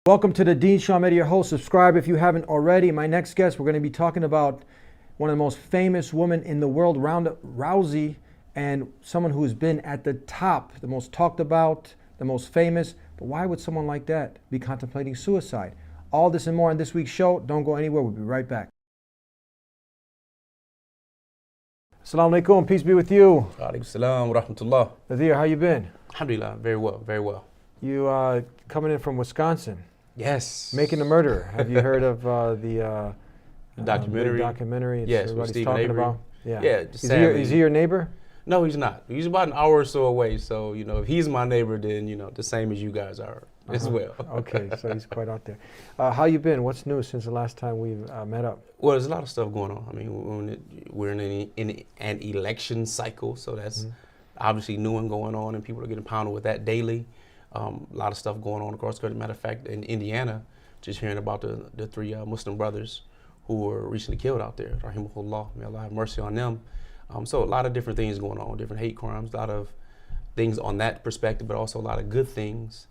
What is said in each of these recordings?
Welcome to the Dean Show. I'm Eddie, your host. Subscribe if you haven't already. My next guest, we're going to be talking about one of the most famous women in the world, Ronda Rousey, and someone who's been at the top, the most talked about, the most famous. But why would someone like that be contemplating suicide? All this and more on this week's show. Don't go anywhere. We'll be right back. Assalamu alaikum. Peace be with you. Alaikum salam wa rahmatullah. Nadir, how you been? Alhamdulillah, very well, very well. You coming in from Wisconsin. Yes. Making a Murderer. Have you heard of the documentary? Documentary. Yes, with everybody's Stephen talking Avery. about. Yeah, Is he your neighbor? No, he's not. He's about an hour or so away. So, if he's my neighbor, then, the same as you guys are as well. Okay, so he's quite out there. How you been? What's new since the last time we met up? Well, there's a lot of stuff going on. I mean, we're in an election cycle, so that's obviously new and going on, and people are getting pounded with that daily. A lot of stuff going on across the country. Matter of fact, in Indiana, just hearing about the three Muslim brothers who were recently killed out there. Rahimahullah, may Allah have mercy on them. So a lot of different things going on, different hate crimes, a lot of things on that perspective, but also a lot of good things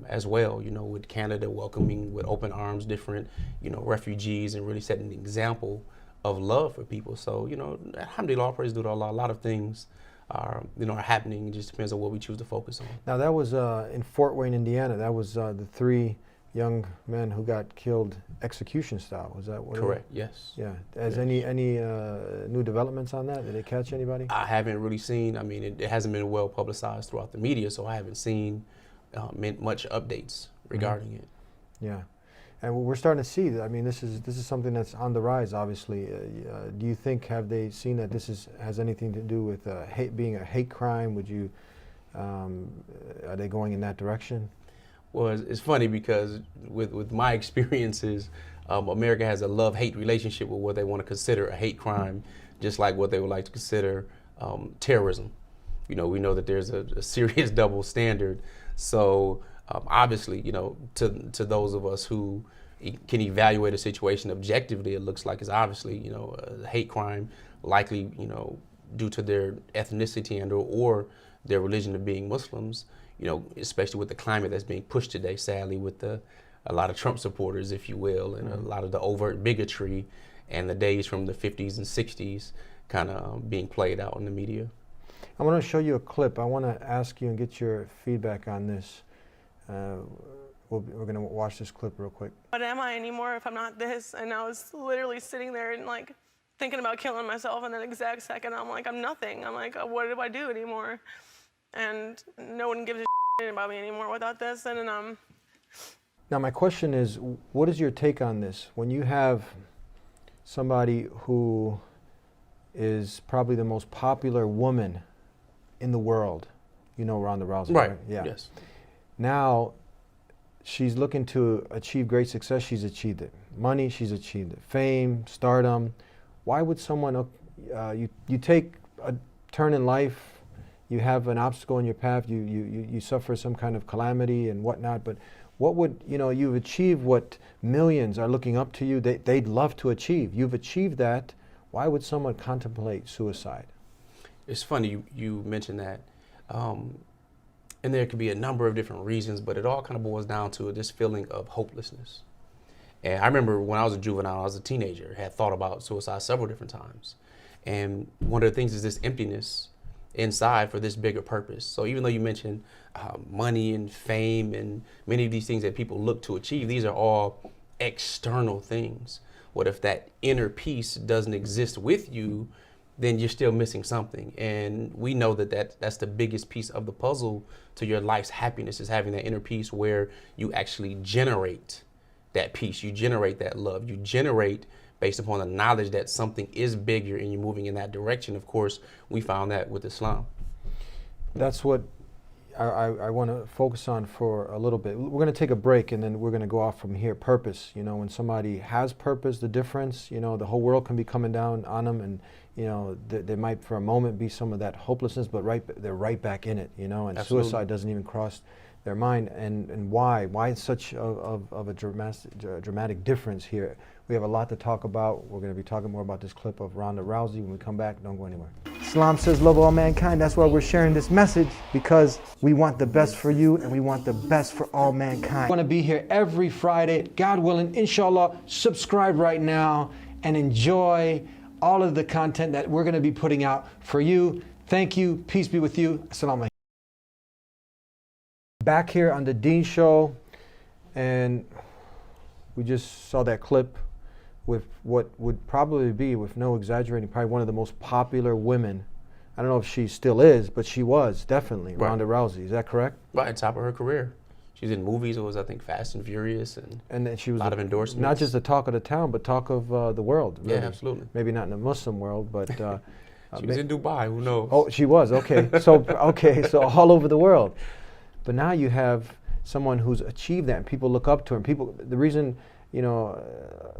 as well, with Canada welcoming with open arms different, refugees and really setting an example of love for people. So, alhamdulillah, praise to Allah, a lot of things are happening. It just depends on what we choose to focus on. Now that was in Fort Wayne, Indiana. That was the three young men who got killed execution style. Was that what? Correct. Yes. Yeah. Has any new developments on that? Did they catch anybody? I haven't really seen. I mean, it hasn't been well publicized throughout the media, so I haven't seen much updates regarding it. Yeah. And we're starting to see that. I mean, this is something that's on the rise. Obviously, do you think have they seen that this has anything to do with being a hate crime? Would you are they going in that direction? Well, it's funny because with my experiences, America has a love-hate relationship with what they want to consider a hate crime, just like what they would like to consider terrorism. We know that there's a serious double standard. So obviously, to those of us who can evaluate a situation objectively, it looks like it's obviously, a hate crime, likely, due to their ethnicity or their religion of being Muslims, especially with the climate that's being pushed today, sadly, with a lot of Trump supporters, if you will, and a lot of the overt bigotry and the days from the 50s and 60s kind of being played out in the media. I want to show you a clip. I want to ask you and get your feedback on this. We're going to watch this clip real quick. What am I anymore if I'm not this? And I was literally sitting there and thinking about killing myself, and that exact second I'm like, I'm nothing. I'm like, what do I do anymore? And no one gives a shit about me anymore without this. And Now my question is, what is your take on this? When you have somebody who is probably the most popular woman in the world, Ronda Rousey, right? Yeah. Yes. Now, she's looking to achieve great success. She's achieved it. Money, she's achieved it. Fame, stardom. Why would someone, you take a turn in life, you have an obstacle in your path, you suffer some kind of calamity and whatnot, but what would, you've achieved what millions are looking up to you, they'd love to achieve. You've achieved that. Why would someone contemplate suicide? It's funny you mentioned that. And there could be a number of different reasons, but it all kind of boils down to this feeling of hopelessness. And I remember when I was a juvenile, I was a teenager, had thought about suicide several different times. And one of the things is this emptiness inside for this bigger purpose. So even though you mentioned money and fame and many of these things that people look to achieve, these are all external things. What if that inner peace doesn't exist with you? Then you're still missing something. And we know that's the biggest piece of the puzzle to your life's happiness, is having that inner peace where you actually generate that peace, you generate that love, you generate based upon the knowledge that something is bigger and you're moving in that direction. Of course, we found that with Islam. That's what I want to focus on for a little bit. We're going to take a break and then we're going to go off from here. Purpose, when somebody has purpose, the difference, the whole world can be coming down on them, and there might for a moment be some of that hopelessness, but they're right back in it, and Absolutely. Suicide doesn't even cross their mind, and why it's such of a dramatic difference here. We have a lot to talk about. We're going to be talking more about this clip of Ronda Rousey when we come back. Don't go anywhere. Islam says love all mankind. That's why we're sharing this message, because we want the best for you and we want the best for all mankind. I want to be here every Friday. God willing, inshallah, subscribe right now and enjoy all of the content that we're going to be putting out for you. Thank you. Peace be with you. Assalamu alaikum. Back here on the Dean Show, and we just saw that clip with what would probably be, with no exaggerating, probably one of the most popular women. I don't know if she still is, but she was definitely Right. Ronda Rousey. Is that correct? Right at the top of her career. She's in movies. It was, I think, Fast and Furious, and then she was a lot of endorsements. Not just the talk of the town, but talk of the world. Really. Yeah, absolutely. Maybe not in the Muslim world, but She was in Dubai. Who knows? oh, she was. Okay, so all over the world. But now you have someone who's achieved that, and people look up to her. And people, the reason, a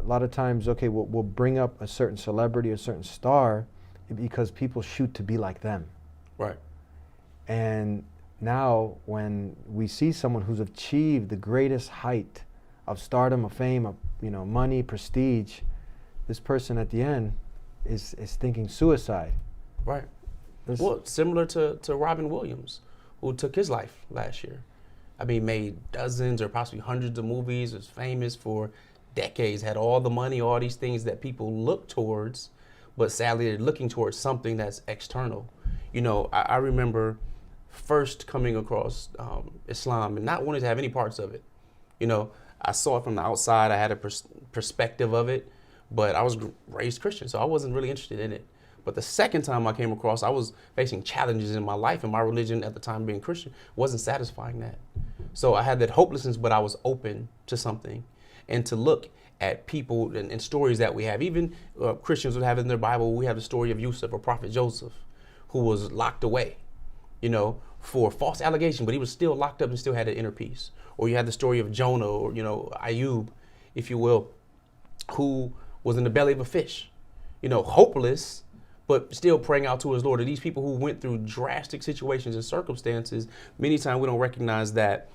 lot of times, okay, we'll bring up a certain celebrity, a certain star, because people shoot to be like them. Right. And now when we see someone who's achieved the greatest height of stardom, of fame, of money, prestige, this person at the end is thinking suicide. Right. Well, similar to Robin Williams, who took his life last year. I mean, made dozens or possibly hundreds of movies, was famous for decades, had all the money, all these things that people look towards, but sadly they're looking towards something that's external. I remember first coming across Islam and not wanting to have any parts of it. I saw it from the outside. I had a perspective of it, but I was raised Christian, so I wasn't really interested in it. But the second time I came across, I was facing challenges in my life, and my religion at the time, being Christian, wasn't satisfying that. So I had that hopelessness, but I was open to something, and to look at people and stories that we have. Even Christians would have in their Bible, we have the story of Yusuf, or Prophet Joseph, who was locked away, for false allegation, but he was still locked up and still had an inner peace. Or you had the story of Jonah, or Ayub, if you will, who was in the belly of a fish, hopeless, but still praying out to his Lord. And these people who went through drastic situations and circumstances, many times we don't recognize that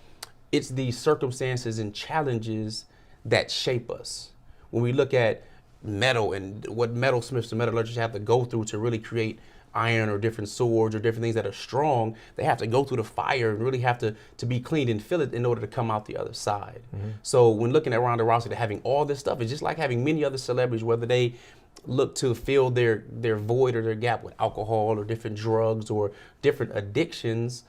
it's these circumstances and challenges that shape us. When we look at metal and what metalsmiths and metallurgists have to go through to really create iron or different swords or different things that are strong, they have to go through the fire and really have to be cleaned and fill it in order to come out the other side. Mm-hmm. So when looking at Ronda Rousey, having all this stuff, it's just like having many other celebrities, whether they look to fill their void or their gap with alcohol or different drugs or different addictions.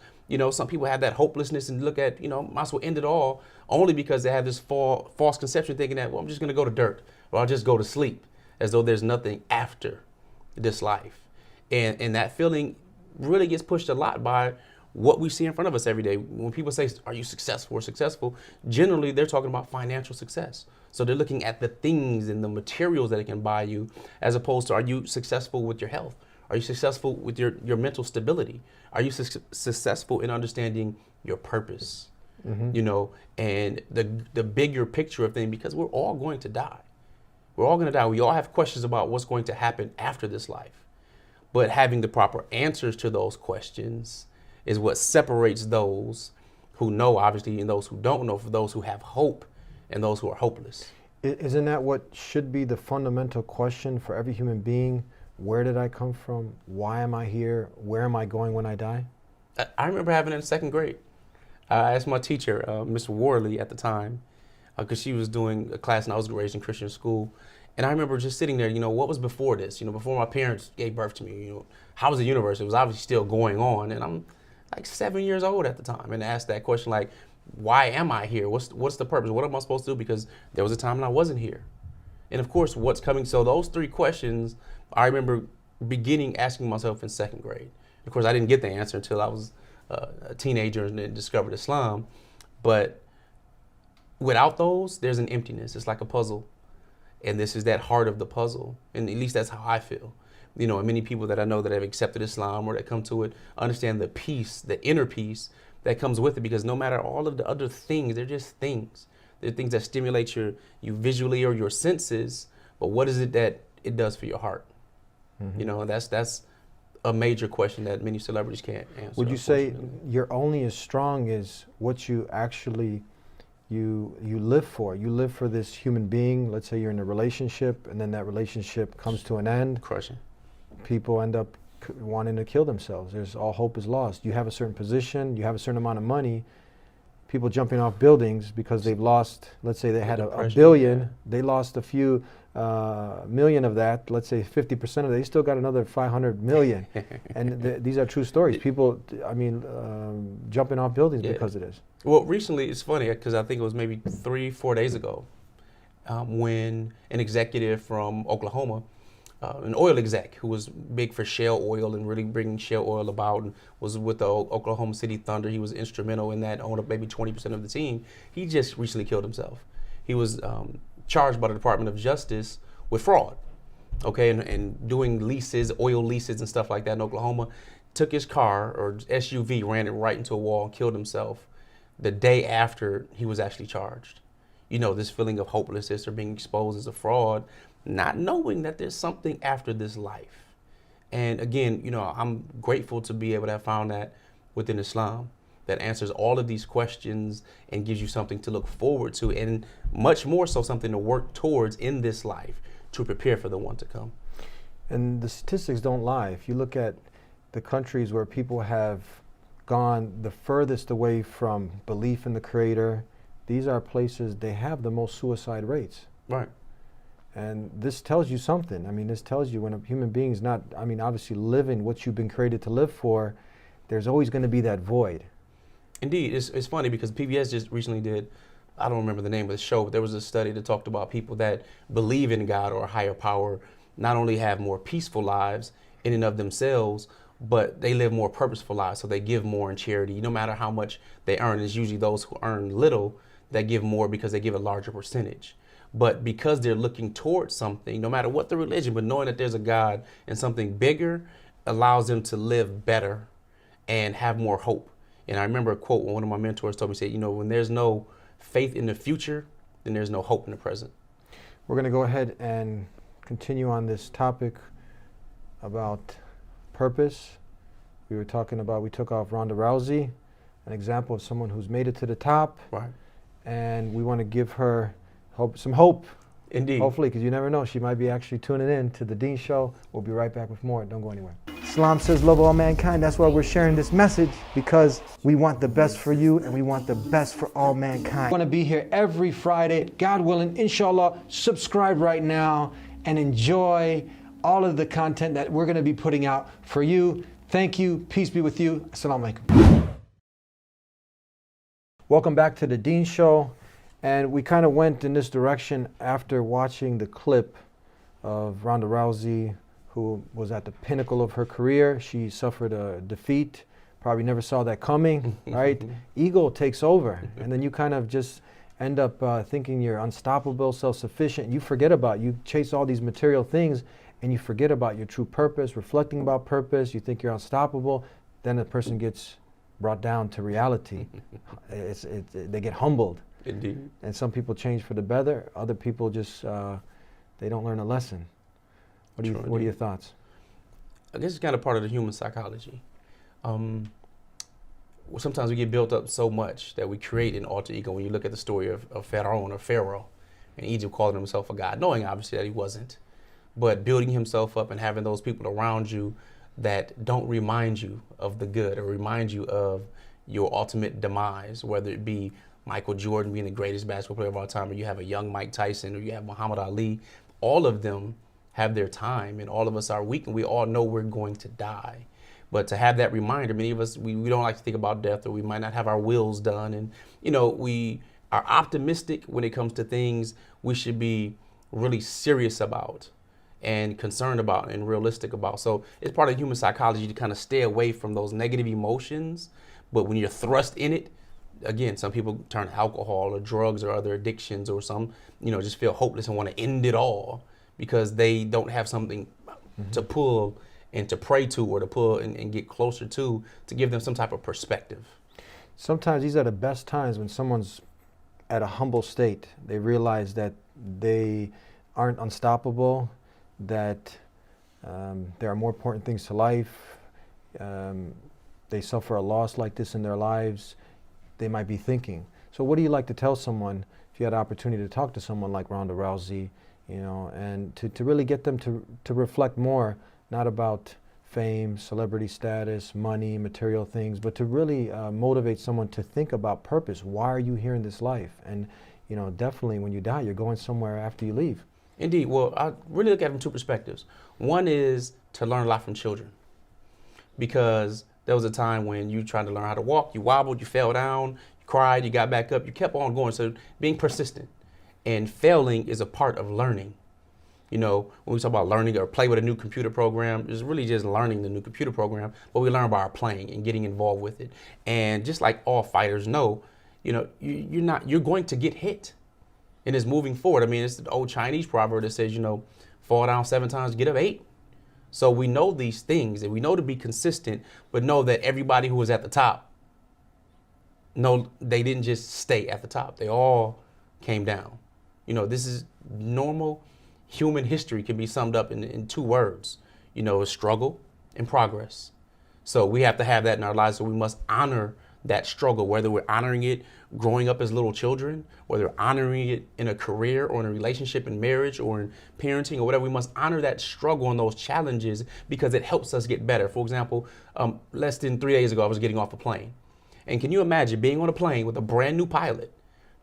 Some people have that hopelessness and look at, might as well end it all, only because they have this false conception thinking that, well, I'm just going to go to dirt, or I'll just go to sleep, as though there's nothing after this life. And that feeling really gets pushed a lot by what we see in front of us every day. When people say, are you successful or successful? Generally, they're talking about financial success. So they're looking at the things and the materials that it can buy you, as opposed to, are you successful with your health? Are you successful with your mental stability? Are you successful in understanding your purpose? Mm-hmm. And the bigger picture of things, because we're all going to die. We're all going to die. We all have questions about what's going to happen after this life. But having the proper answers to those questions is what separates those who know, obviously, and those who don't know, for those who have hope and those who are hopeless. Isn't that what should be the fundamental question for every human being? Where did I come from? Why am I here? Where am I going when I die? I remember having it in second grade. I asked my teacher, Miss Worley at the time, because she was doing a class and I was raised in Christian school. And I remember just sitting there, what was before this? Before my parents gave birth to me, how was the universe? It was obviously still going on. And I'm like 7 years old at the time, and asked that question, like, why am I here? What's the purpose? What am I supposed to do? Because there was a time when I wasn't here. And of course, what's coming? So those three questions, I remember beginning asking myself in second grade. Of course, I didn't get the answer until I was a teenager and then discovered Islam. But without those, there's an emptiness. It's like a puzzle. And this is that heart of the puzzle. And at least that's how I feel. And many people that I know that have accepted Islam or that come to it understand the peace, the inner peace that comes with it, because no matter all of the other things, they're just things. They're things that stimulate you visually or your senses, but what is it that it does for your heart? Mm-hmm. That's a major question that many celebrities can't answer. Would you say unfortunately. you're only as strong as what you actually you live for? You live for this human being. Let's say you're in a relationship, and then that relationship comes to an end. Crushing. People end up wanting to kill themselves. There's all hope is lost. You have a certain position. You have a certain amount of money. People jumping off buildings because they've lost. Let's say they had a billion. Yeah. They lost a few million of that. Let's say 50% of it. They still got another 500 million. And these are true stories. People, I mean, jumping off buildings Yeah. because of this. Well, recently, it's funny because I think it was maybe 3-4 days ago when an executive from Oklahoma, an oil exec who was big for shale oil and really bringing shale oil about, and was with the Oklahoma City Thunder. He was instrumental in that, owned up maybe 20% of the team. He just recently killed himself. He was charged by the Department of Justice with fraud, okay, and doing leases, oil leases and stuff like that in Oklahoma. Took his car or SUV, ran it right into a wall, and killed himself the day after he was actually charged. You know, this feeling of hopelessness or being exposed as a fraud, not knowing that there's something after this life. And again, you know, I'm grateful to be able to have found that within Islam that answers all of these questions and gives you something to look forward to, and much more so something to work towards in this life to prepare for the one to come. And the statistics don't lie. If you look at the countries where people have gone the furthest away from belief in the Creator, these are places they have the most suicide rates. Right. And this tells you something. I mean, this tells you when a human being's not, I mean, obviously living what you've been created to live for, there's always going to be that void. Indeed. It's funny because PBS just recently did, I don't remember the name of the show, but there was a study that talked about people that believe in God or a higher power not only have more peaceful lives in and of themselves, but they live more purposeful lives. So they give more in charity. No matter how much they earn, it's usually those who earn little that give more because they give a larger percentage. But because they're looking towards something, no matter what the religion, but knowing that there's a God and something bigger allows them to live better and have more hope. And I remember a quote when one of my mentors told me, said, you know, when there's no faith in the future, then there's no hope in the present. We're going to go ahead and continue on this topic about purpose. We were talking about, we took off Ronda Rousey, an example of someone who's made it to the top. Right. And we want to give her some hope. Indeed. Hopefully, because you never know, she might be actually tuning in to The Dean Show. We'll be right back with more. Don't go anywhere. Islam says love all mankind. That's why we're sharing this message, because we want the best for you and we want the best for all mankind. I want to be here every Friday. God willing, inshallah, subscribe right now and enjoy all of the content that we're going to be putting out for you. Thank you. Peace be with you. Assalamu alaikum. Welcome back to The Dean Show. And we kind of went in this direction after watching the clip of Ronda Rousey, who was at the pinnacle of her career. She suffered a defeat, probably never saw that coming, right? Ego takes over, and then you kind of just end up thinking you're unstoppable, self-sufficient. You forget about, you chase all these material things, and you forget about your true purpose, reflecting about purpose. You think you're unstoppable, then the person gets brought down to reality. They get humbled. Indeed. And some people change for the better. Other people just, they don't learn a lesson. What are your thoughts? I guess it's kind of part of the human psychology. Sometimes we get built up so much that we create an alter ego. When you look at the story of Pharaoh in Egypt, calling himself a god, knowing obviously that he wasn't, but building himself up and having those people around you that don't remind you of the good or remind you of your ultimate demise, whether it be Michael Jordan being the greatest basketball player of all time, or you have a young Mike Tyson, or you have Muhammad Ali. All of them have their time, and all of us are weak, and we all know we're going to die. But to have that reminder, many of us, we don't like to think about death, or we might not have our wills done. And, you know, we are optimistic when it comes to things we should be really serious about and concerned about and realistic about. So it's part of human psychology to kind of stay away from those negative emotions. But when you're thrust in it, again, some people turn to alcohol or drugs or other addictions, or some, you know, just feel hopeless and want to end it all because they don't have something to pull and to pray to, or to pull and get closer to give them some type of perspective. Sometimes these are the best times when someone's at a humble state. They realize that they aren't unstoppable, that There are more important things to life. They suffer a loss like this in their lives. They might be thinking. So what do you like to tell someone if you had the opportunity to talk to someone like Ronda Rousey, and to really get them to reflect more, not about fame, celebrity status, money, material things, but to really motivate someone to think about purpose. Why are you here in this life? And definitely when you die, you're going somewhere after you leave. Indeed. Well, I really look at it from two perspectives. One is to learn a lot from children, because there was a time when you tried to learn how to walk, you wobbled, you fell down, you cried, you got back up, you kept on going. So being persistent and failing is a part of learning. When we talk about learning or play with a new computer program, it's really just learning the new computer program, but we learn by our playing and getting involved with it. And just like all fighters know, you're going to get hit. And it's moving forward. I mean, it's the old Chinese proverb that says, fall down 7 times, get up 8. So we know these things, and we know to be consistent, but know that everybody who was at the top, they didn't just stay at the top. They all came down. This is normal. Human history can be summed up in 2 words, struggle and progress. So we have to have that in our lives. So we must honor that struggle, whether we're honoring it growing up as little children, whether we're honoring it in a career or in a relationship, in marriage or in parenting or whatever. We must honor that struggle and those challenges because it helps us get better. For example, less than 3 days ago, I was getting off a plane. And can you imagine being on a plane with a brand new pilot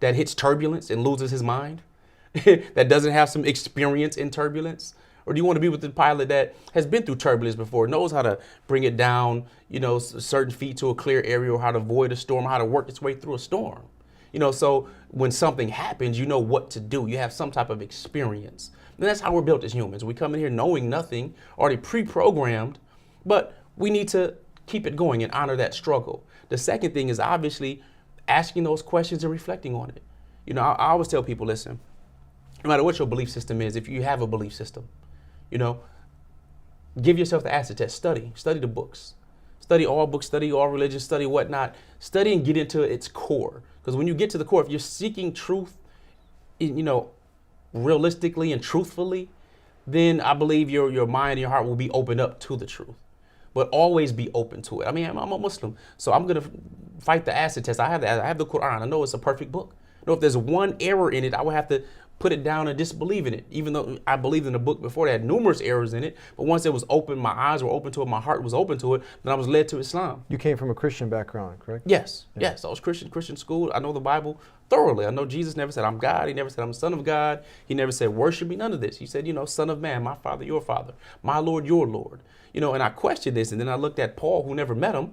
that hits turbulence and loses his mind? That doesn't have some experience in turbulence? Or do you want to be with the pilot that has been through turbulence before, knows how to bring it down, certain feet to a clear area, or how to avoid a storm, how to work its way through a storm? So when something happens, you know what to do. You have some type of experience. And that's how we're built as humans. We come in here knowing nothing, already pre-programmed, but we need to keep it going and honor that struggle. The second thing is obviously asking those questions and reflecting on it. I always tell people, listen, no matter what your belief system is, if you have a belief system, give yourself the acid test. Study the books, study all religions, study whatnot, study and get into its core. Because when you get to the core, if you're seeking truth, realistically and truthfully, then I believe your mind and your heart will be opened up to the truth. But always be open to it. I mean, I'm a Muslim, so I'm going to fight the acid test. I have the Qur'an. I know it's a perfect book. If there's one error in it, I would have to put it down and disbelieve in it, even though I believed in the book before that had numerous errors in it. But once it was open, my eyes were open to it, my heart was open to it, then I was led to Islam. You came from a Christian background, correct? Yes. I was Christian school. I know the Bible thoroughly. I know Jesus never said I'm God. He never said I'm the Son of God. He never said worship me, none of this. He said, Son of man, my Father, your Father, my Lord, your Lord. And I questioned this, and then I looked at Paul, who never met him,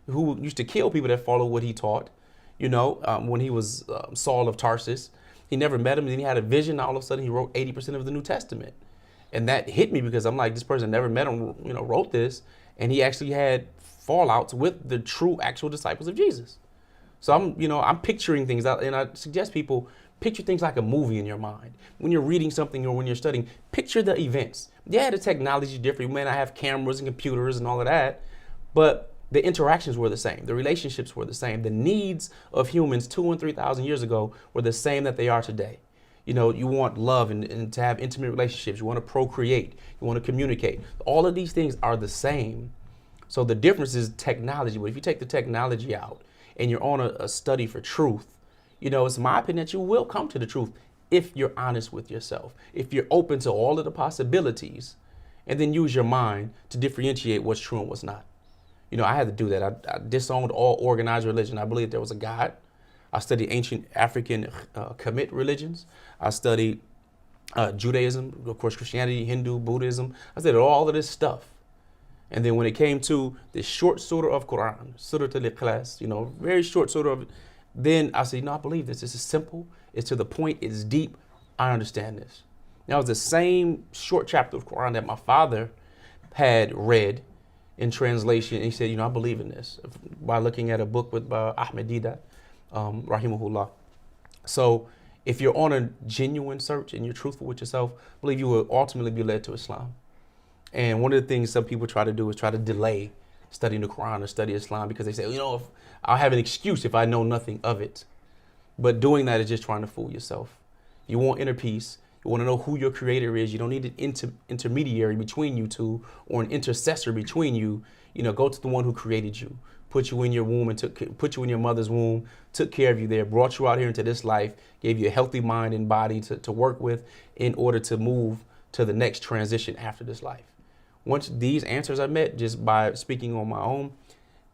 who used to kill people that follow what he taught, when he was Saul of Tarsus. He never met him, and then he had a vision. All of a sudden, he wrote 80% of the New Testament. And that hit me because I'm like, this person never met him, wrote this. And he actually had fallouts with the true, actual disciples of Jesus. So I'm picturing things out, and I suggest people picture things like a movie in your mind. When you're reading something or when you're studying, picture the events. Yeah, the technology is different. You may not have cameras and computers and all of that, but the interactions were the same. The relationships were the same. The needs of humans 2,000 and 3,000 years ago were the same that they are today. You want love and to have intimate relationships. You want to procreate. You want to communicate. All of these things are the same. So the difference is technology. But if you take the technology out and you're on a study for truth, it's my opinion that you will come to the truth if you're honest with yourself, if you're open to all of the possibilities, and then use your mind to differentiate what's true and what's not. I had to do that. I disowned all organized religion. I believed there was a God. I studied ancient African Kemet religions. I studied Judaism, of course, Christianity, Hindu, Buddhism. I studied all of this stuff. And then when it came to this short surah of Qur'an, Surah Al-Ikhlas, very short surah of it, then I said, I believe this. This is simple. It's to the point. It's deep. I understand this. That was the same short chapter of Qur'an that my father had read in translation, and he said, I believe in this by looking at a book with Ahmed Didat, rahimahullah. So if you're on a genuine search and you're truthful with yourself, I believe you will ultimately be led to Islam. And one of the things some people try to do is try to delay studying the Quran or study Islam because they say, if I'll have an excuse if I know nothing of it. But doing that is just trying to fool yourself. You want inner peace. You want to know who your creator is. You don't need an intermediary between you two or an intercessor between you. You know, go to the one who created you, put you in your womb and put you in your mother's womb, took care of you there, brought you out here into this life, gave you a healthy mind and body to work with in order to move to the next transition after this life. Once these answers are met, just by speaking on my own,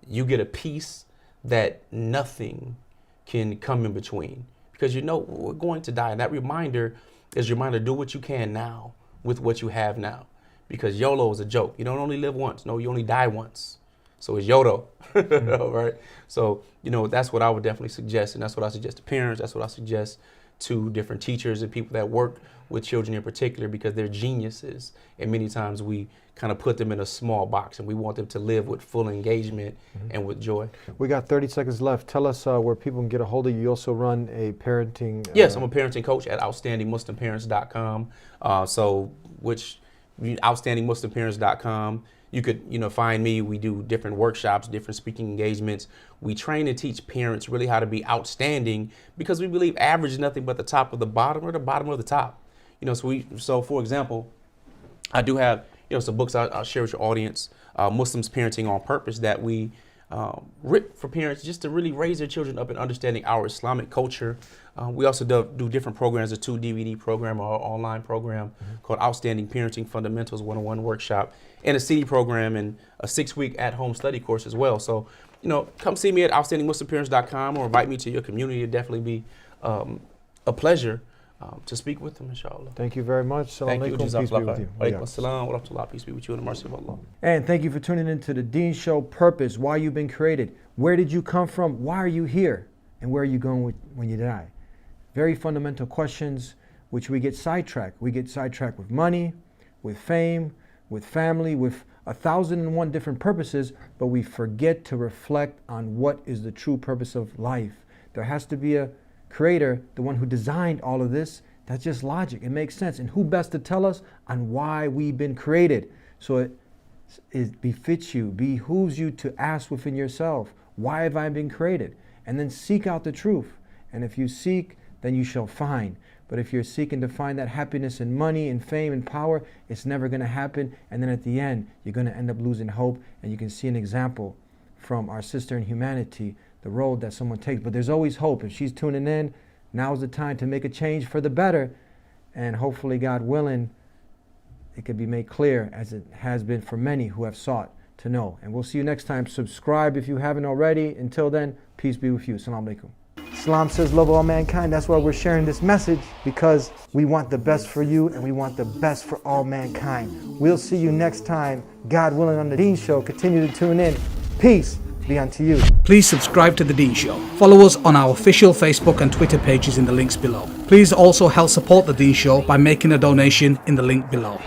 you get a peace that nothing can come in between, because you know we're going to die. And that reminder is your reminder, do what you can now with what you have now, because YOLO is a joke. You don't only live once. No, you only die once. So it's YOLO, right? So, you know, that's what I would definitely suggest. And that's what I suggest to parents. That's what I suggest to different teachers and people that work with children in particular, because they're geniuses. And many times we kind of put them in a small box, and we want them to live with full engagement and with joy. We got 30 seconds left. Tell us where people can get a hold of you. You also run a parenting... Yes, I'm a parenting coach at outstandingmuslimparents.com. Outstandingmuslimparents.com. You could, you know, find me. We do different workshops, different speaking engagements. We train and teach parents really how to be outstanding, because we believe average is nothing but the top of the bottom or the bottom of the top. You know, so for example, I do have, you know, some books I'll share with your audience, Muslims Parenting on Purpose, that we written for parents just to really raise their children up in understanding our Islamic culture. We also do different programs, a 2 DVD program or online program called Outstanding Parenting Fundamentals 101 Workshop, and a CD program and a 6-week at-home study course as well. So, you know, come see me at outstandingmuslimparents.com or invite me to your community. It'd definitely be a pleasure to speak with them, inshallah. Thank you very much. Salam Thank you. alaikum. Peace be with you. Wa alaikum assalam wa rahmatullah. Peace be with you and the mercy of Allah. And thank you for tuning in to the Dean Show. Purpose, why you've been created. Where did you come from? Why are you here? And where are you going when you die? Very fundamental questions, which we get sidetracked. We get sidetracked with money, with fame, with family, with 1,001 different purposes, but we forget to reflect on what is the true purpose of life. There has to be a creator, the one who designed all of this. That's just logic. It makes sense. And who best to tell us on why we've been created? So it befits you, behooves you to ask within yourself, why have I been created? And then seek out the truth. And if you seek, then you shall find. But if you're seeking to find that happiness in money and fame and power, it's never going to happen. And then at the end, you're going to end up losing hope. And you can see an example from our sister in humanity, the road that someone takes. But there's always hope. If she's tuning in, now's the time to make a change for the better. And hopefully, God willing, it can be made clear, as it has been for many who have sought to know. And we'll see you next time. Subscribe if you haven't already. Until then, peace be with you. Assalamu alaikum. Islam says love all mankind. That's why we're sharing this message, because we want the best for you and we want the best for all mankind. We'll see you next time, God willing, on The Dean Show. Continue to tune in. Peace be unto you. Please subscribe to The Dean Show. Follow us on our official Facebook and Twitter pages in the links below. Please also help support The Dean Show by making a donation in the link below.